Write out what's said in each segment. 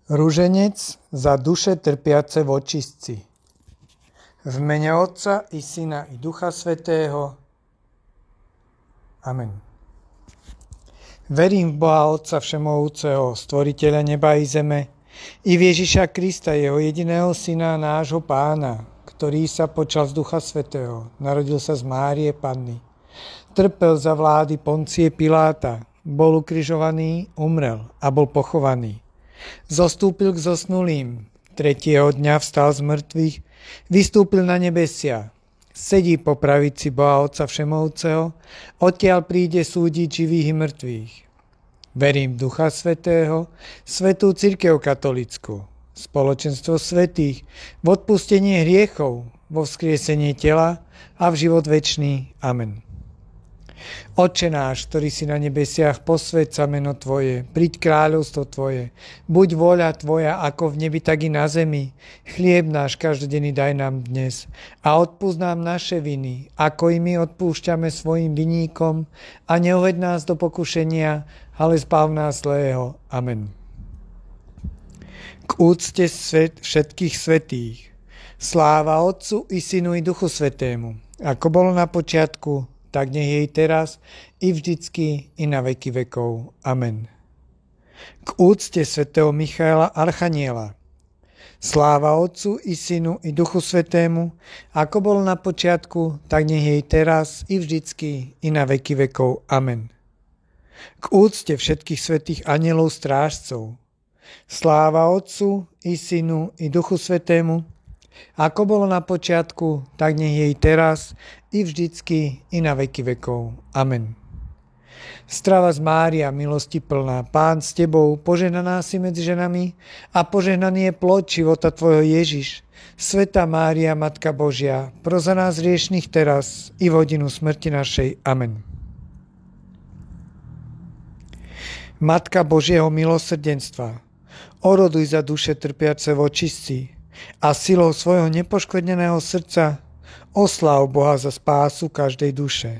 Ruženec za duše trpiace v očistci. V mene Otca i Syna i Ducha Svätého. Amen. Verím v Boha Otca Všemohúceho, Stvoriteľa neba i zeme, i v Ježiša Krista, jeho jediného Syna, nášho Pána, ktorý sa počal z Ducha Svätého, narodil sa z Márie Panny, trpel za vlády Poncie Piláta, bol ukrižovaný, umrel a bol pochovaný. Zostúpil k zosnulým, tretieho dňa vstal z mŕtvych, vystúpil na nebesia, sedí po pravici Boha Otca Všemohúceho, odtiaľ príde súdiť živých i mŕtvych. Verím v Ducha Svätého, Svätú cirkev katolícku, spoločenstvo svätých, v odpustenie hriechov, vo vzkriesenie tela a v život večný. Amen. Otče náš, ktorý si na nebesiach, posväť sa meno Tvoje, príď kráľovstvo Tvoje, buď vôľa Tvoja ako v nebi, tak i na zemi. Chlieb náš každodenný daj nám dnes a odpúsť nám naše viny, ako i my odpúšťame svojim viníkom, a neuveď nás do pokušenia, ale zbav nás zlého. Amen. K úcte všetkých svätých. Sláva Otcu i Synu i Duchu Svätému, ako bolo na počiatku, tak nech je i teraz, i vždycky, i na veky vekov. Amen. K úcte svätého Michaela Archaniela. Sláva Otcu i Synu i Duchu Svätému, ako bolo na počiatku, tak nech je i teraz, i vždycky, i na veky vekov. Amen. K úcte všetkých svätých anjelov strážcov. Sláva Otcu i Synu i Duchu Svätému, ako bolo na počiatku, tak nech je i teraz, i vždycky, i na veky vekov. Amen. Zdravá Mária, milosti plná, Pán s Tebou, požehnaná si medzi ženami a požehnaný je plod života Tvojho Ježiš. Svätá Mária, Matka Božia, pros za nás hriešnych teraz i v hodinu smrti našej. Amen. Matka Božieho milosrdenstva, oroduj za duše trpiace v očistci a silou svojho nepoškvrneného srdca osláv Boha za spásu každej duše.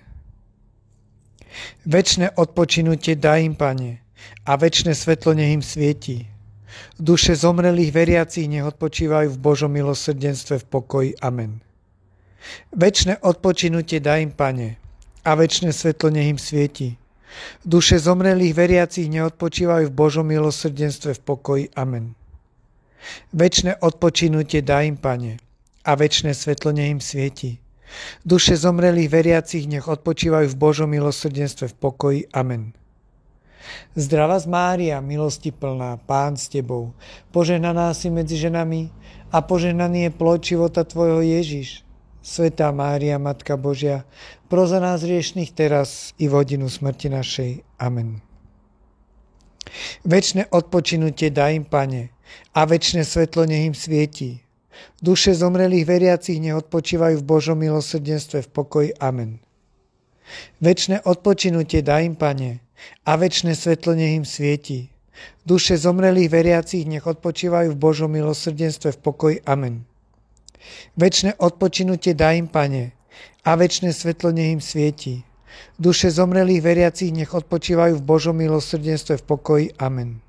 Večné odpočinutie daj im, Pane, a večné svetlo nech im svieti. Duše zomrelých veriacich nech odpočívajú v Božom milosrdenstve v pokoji. Amen. Večné odpočinutie daj im, Pane, a večné svetlo nech im svieti. Duše zomrelých veriacich nech odpočívajú v Božom milosrdenstve v pokoji. Amen. Večné odpočinutie daj im, Pane, a večné svetlo nech im svieti. Duše zomrelých veriacich nech odpočívajú v Božom milosrdenstve v pokoji. Amen. Zdravá Mária, milosti plná, Pán s Tebou, požehnaná si medzi ženami a požehnaný je plod života Tvojho Ježiš. Svätá Mária, Matka Božia, pros za nás hriešnych teraz i v hodinu smrti našej. Amen. Večné odpočinutie daj im, Pane, a večné svetlo nech im svieti. Duše zomrelých veriacich nech odpočívajú v Božom milosrdenstve v pokoji. Amen. Večné odpočinutie daj im, Pane, a večné svetlo nech im svieti. Duše zomrelých veriacich nech odpočívajú v Božom milosrdenstve v pokoji. Amen. Večné odpočinutie daj im, Pane, a večné svetlo nech im svieti. Duše zomrelých veriacich nech odpočívajú v Božom milosrdenstve v pokoji. Amen.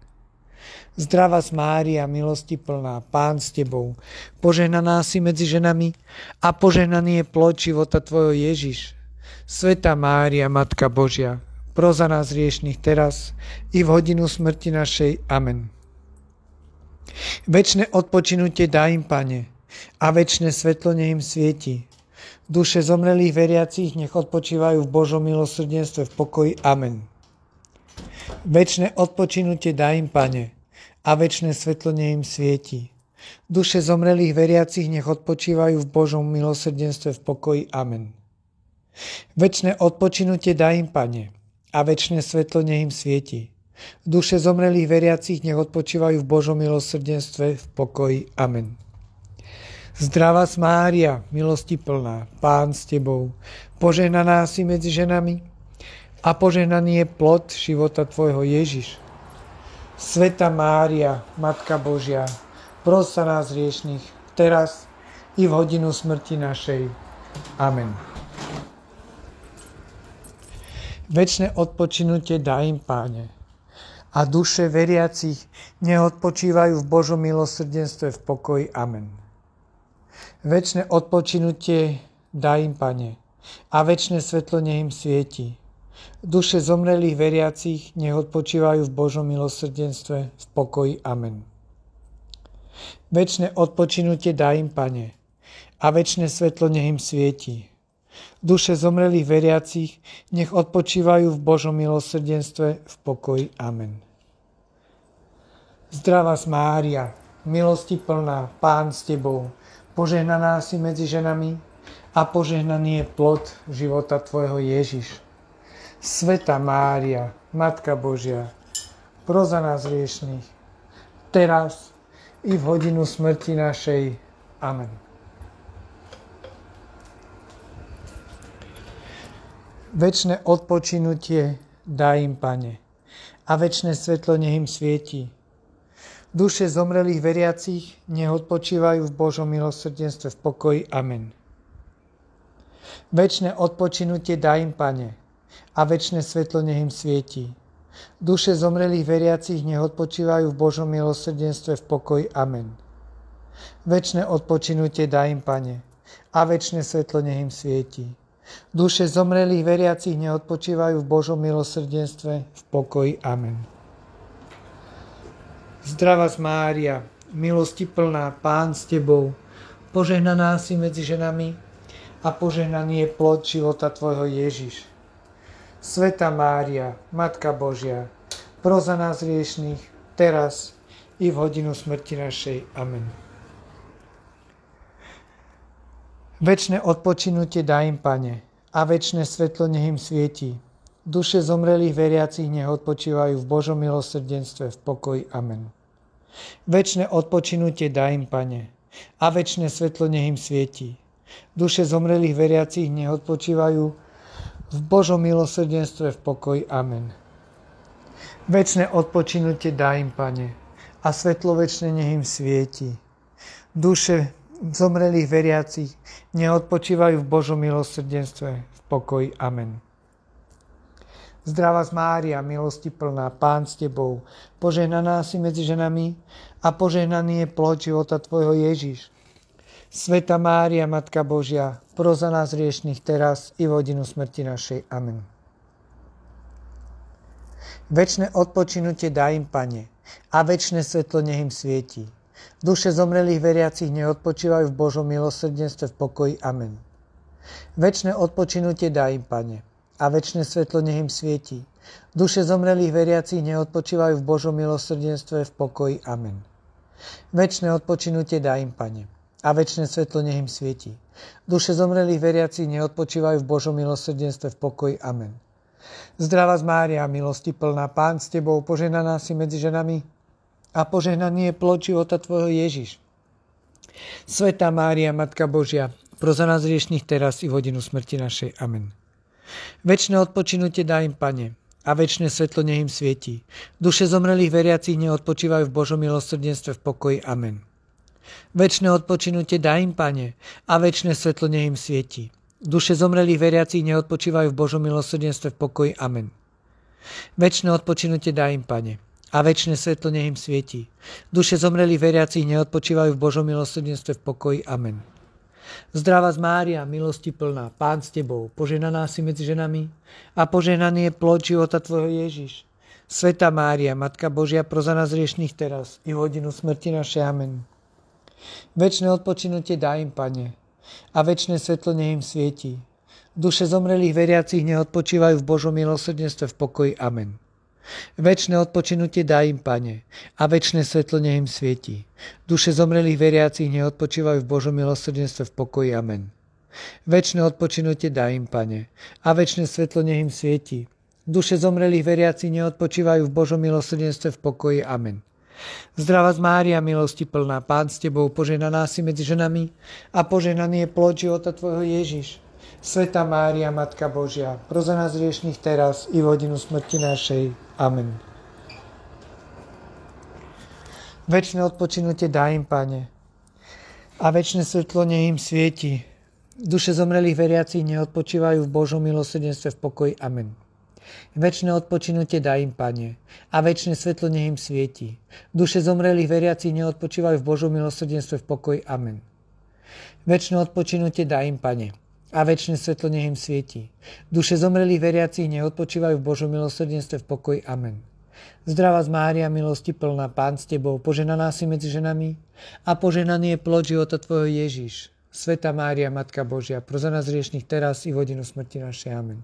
Zdravá Mária, milosti plná, Pán s Tebou, požehnaná si medzi ženami a požehnaný je plod života Tvojho Ježiš. Svätá Mária, Matka Božia, pros za nás hriešnych teraz i v hodinu smrti našej. Amen. Večné odpočinutie daj im, Pane, a večné svetlo nech im svieti. Duše zomrelých veriacich nech odpočívajú v Božom milosrdenstve v pokoji. Amen. Večné odpočinutie daj im, Pane, a večné svetlo nech im svieti. Duše zomrelých veriacich nech odpočívajú v Božom milosrdenstve v pokoji. Amen. Večné odpočinutie daj im, Pane, a večné svetlo nech im svieti. Duše zomrelých veriacich nech odpočívajú v Božom milosrdenstve v pokoji. Amen. Zdravá Mária, milosti plná, Pán s Tebou, požehnaná si medzi ženami a požehnaný je plod života Tvojho Ježiš. Svätá Mária, Matka Božia, pros za nás hriešnych teraz i v hodinu smrti našej. Amen. Večné odpočinutie daj im, Páne, a duše veriacich nech odpočívajú v Božom milosrdenstve v pokoji. Amen. Večné odpočinutie daj im, Pane, a večné svetlo nech im svieti. Duše zomrelých veriacich nech odpočívajú v Božom milosrdenstve v pokoji. Amen. Večné odpočinutie daj im, Pane, a večné svetlo nech im svieti. Duše zomrelých veriacich nech odpočívajú v Božom milosrdenstve v pokoji. Amen. Zdravá Mária, milosti plná, Pán s Tebou, požehnaná si medzi ženami a požehnaný je plod života Tvojho Ježiš. Svätá Mária, Matka Božia, pros za nás hriešnych, teraz i v hodinu smrti našej. Amen. Večné odpočinutie daj im, Pane, a večné svetlo nech im svieti. Duše zomrelých veriacich nech odpočívajú v Božom milosrdenstve v pokoji. Amen. Večné odpočinutie daj im, Pane, a večné svetlo nech im svieti. Duše zomrelých veriacich nech odpočívajú v Božom milosrdenstve v pokoji. Amen. Večné odpočinutie daj im, Pane, a večné svetlo nech im svieti. Duše zomrelých veriacich nech odpočívajú v Božom milosrdenstve v pokoji. Amen. Zdravá Mária, milosti plná, Pán s Tebou, požehnaná si medzi ženami a požehnaný je plod života Tvojho Ježiš. Svätá Mária, Matka Božia, pros za nás hriešnych, teraz i v hodinu smrti našej. Amen. Večné odpočinutie daj im, Pane, a večné svetlo nech im svieti. Duše zomrelých veriacich nech odpočívajú v Božom milosrdenstve v pokoji. Amen. Večné odpočinutie daj im, Pane, a večné svetlo nech im svieti. Duše zomrelých veriacich nech odpočívajú v Božom milosrdenstve v pokoji. Amen. Večné odpočinutie daj im, Pane, a svetlo večné nech im svieti. Duše zomrelých veriacich nech odpočívajú v Božom milosrdenstve v pokoji. Amen. Zdravá Mária, milosti plná, Pán s Tebou, požehnaná si medzi ženami a požehnaný je plod života Tvojho Ježiš. Svätá Mária, Matka Božia, pros za nás hriešnych teraz i v hodinu smrti našej. Amen. Večné odpočinutie daj im, Pane, a večné svetlo nech im svieti. Duše zomrelých veriacich nech odpočívajú v Božom milosrdenstve v pokoji. Amen. Večné odpočinutie daj im, Pane, a večné svetlo nech im svieti. Duše zomrelých veriacich nech odpočívajú v Božom milosrdenstve v pokoji. Amen. Večné odpočinutie daj im, Pane, a večné svetlo nech im svieti. Duše zomrelých veriacich nech odpočívajú v Božom milosrdenstve v pokoji. Amen. Zdravá Mária, milosti plná, Pán s Tebou, požehnaná si medzi ženami a požehnaný je plod života Tvojho Ježiš. Svätá Mária, Matka Božia, pros za nás hriešnych teraz i v hodinu smrti našej. Amen. Večné odpočinutie daj im, Pane, a večné svetlo nech im svieti. Duše zomrelých veriacich nech odpočívajú v Božom milosrdenstve v pokoji. Amen. Večné odpočinutie daj im, Pane, a večné svetlo nech im svieti. Duše zomrelých veriacich nech odpočívajú v Božom milosrdenstve v pokoji. Amen. Večné odpočinutie daj im, Pane, a večné svetlo nech im svieti. Duše zomrelých veriacich nech odpočívajú v Božom milosrdenstve v pokoji. Amen. Zdravá Mária, milosti plná, Pán s Tebou, požehnaná si medzi ženami a požehnaný je plod života Tvojho Ježiš. Svätá Mária, Matka Božia, pros za nás hriešnych teraz i v hodinu smrti našej. Amen. Večné odpočinutie daj im, Pane, a večné svetlo nech im svieti. Duše zomrelých veriacich nech odpočívajú v Božom milosrdenstve v pokoji. Amen. Večné odpočinutie daj im, Pane, a večné svetlo nech im svieti. Duše zomrelých veriacich nech odpočívajú v Božom milosrdenstve v pokoji. Amen. Večné odpočinutie daj im, Pane, a večné svetlo nech im svieti. Duše zomrelých veriacich nech odpočívajú v Božom milosrdenstve v pokoji. Amen. Zdravá Mária, milosti plná, Pán s Tebou, požehnaná si medzi ženami a požehnaný je plod života Tvojho Ježiš. Svätá Mária, Matka Božia, pros za nás hriešnych teraz i v hodinu smrti našej. Amen. Večné odpočinutie daj im, Pane, a večné svetlo nech im svieti. Duše zomrelých veriacich nech odpočívajú v Božom milosrdenstve v pokoji. Amen. Večné odpočinutie daj im, Pane, a večné svetlo nech im svieti. Duše zomrelých veriacich neodpočívajú v Božom milosrdenstve v pokoji. Amen. Večné odpočinutie daj im, Pane, a večné svetlo nech im svieti. Duše zomrelých veriacich neodpočívajú v Božom milosrdenstve v pokoji. Amen. Zdravá Mária, milosti plná, Pán s Tebou, požehnaná si medzi ženami a požehnaný je plod života Tvojho Ježiš. Svätá Mária, Matka Božia, pros za nás hriešnych teraz i v hodinu smrti našej. Amen.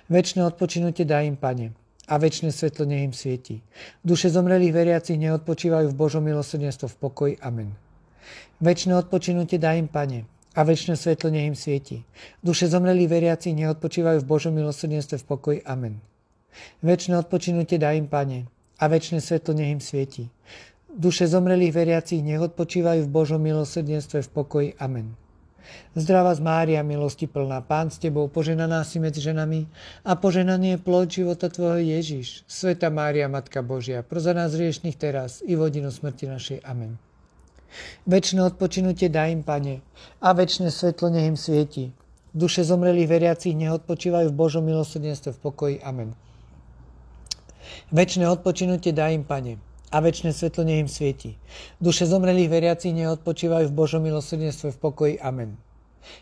Večné odpočinutie daj im, Pane, a večné svetlo nech im svieti. Duše zomrelých veriacich neodpočívajú v Božom milosrdenstve v pokoji. Amen. Večné odpočinutie daj im, Pane, a večné svetlo nech im svieti. Duše zomrelých veriacich neodpočívajú v Božom milosrdenstve v pokoji. Amen. Večné odpočinutie daj im, Pane, a večné svetlo nech im svieti. Duše zomrelých veriacich neodpočívajú v Božom milosrdenstve v pokoji. Amen. Zdravá Mária, milosti plná, Pán s Tebou, požehnaná si medzi ženami a požehnaný je plod života Tvojho Ježiš. Svätá Mária, Matka Božia, pros za nás hriešnych teraz i v hodinu smrti našej. Amen. Večné odpočinutie daj im, Pane, a večné svetlo nech im svieti. Duše zomrelých veriacich neodpočívajú v Božom milosrdenstve v pokoji. Amen. Večné odpočinutie daj im, Pane, a večné svetlo nech im svieti. Duše zomrelých veriacich neodpočívajú v Božom milosrdenstve v pokoji. Amen.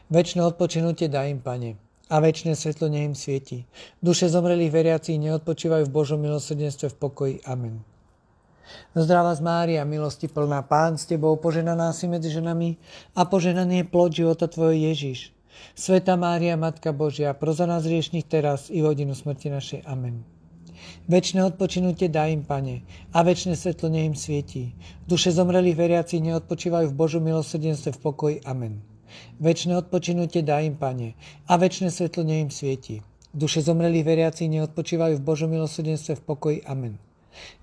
Večné odpočinutie daj im, Pane, a večné svetlo nech im svieti. Duše zomrelých veriacich neodpočívajú v Božom milosrdenstve v pokoji. Amen. Zdravá Mária, milosti plná, Pán s Tebou, požehnaná si medzi ženami a požehnaný je plod života Tvojho Ježiš. Svätá Mária, Matka Božia, pros za nás hriešnych teraz i v hodinu smrti našej. Amen. Večné odpočinutie daj im, Pane, a večné svetlo nech im svieti. Duše zomrelých veriacich neodpočívajú v Božom milosrdenstve v pokoji. Amen. Večné odpočinutie daj im, Pane, a večné svetlo nech im svieti. Duše zomrelých veriacich neodpočívajú v Božom milosrdenstve v pokoji. Amen.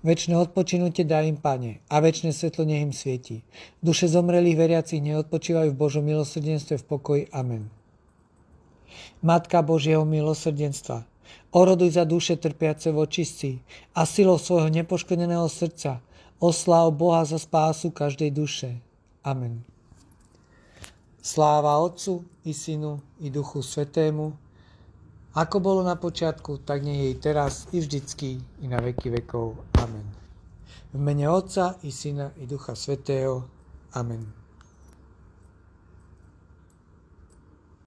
Večné odpočinutie daj im, Pane, a večné svetlo nech im svieti. Duše zomrelých veriacich neodpočívajú v Božom milosrdenstve v pokoji. Amen. Matka Božieho milosrdenstva, oroduj za duše trpiace v očistci a silou svojho nepoškodeného srdca osláv Boha za spásu každej duše. Amen. Sláva Otcu i Synu i Duchu Svätému, ako bolo na počiatku, tak nech je i teraz i vždycky i na veky vekov. Amen. V mene Otca i Syna i Ducha Svätého. Amen.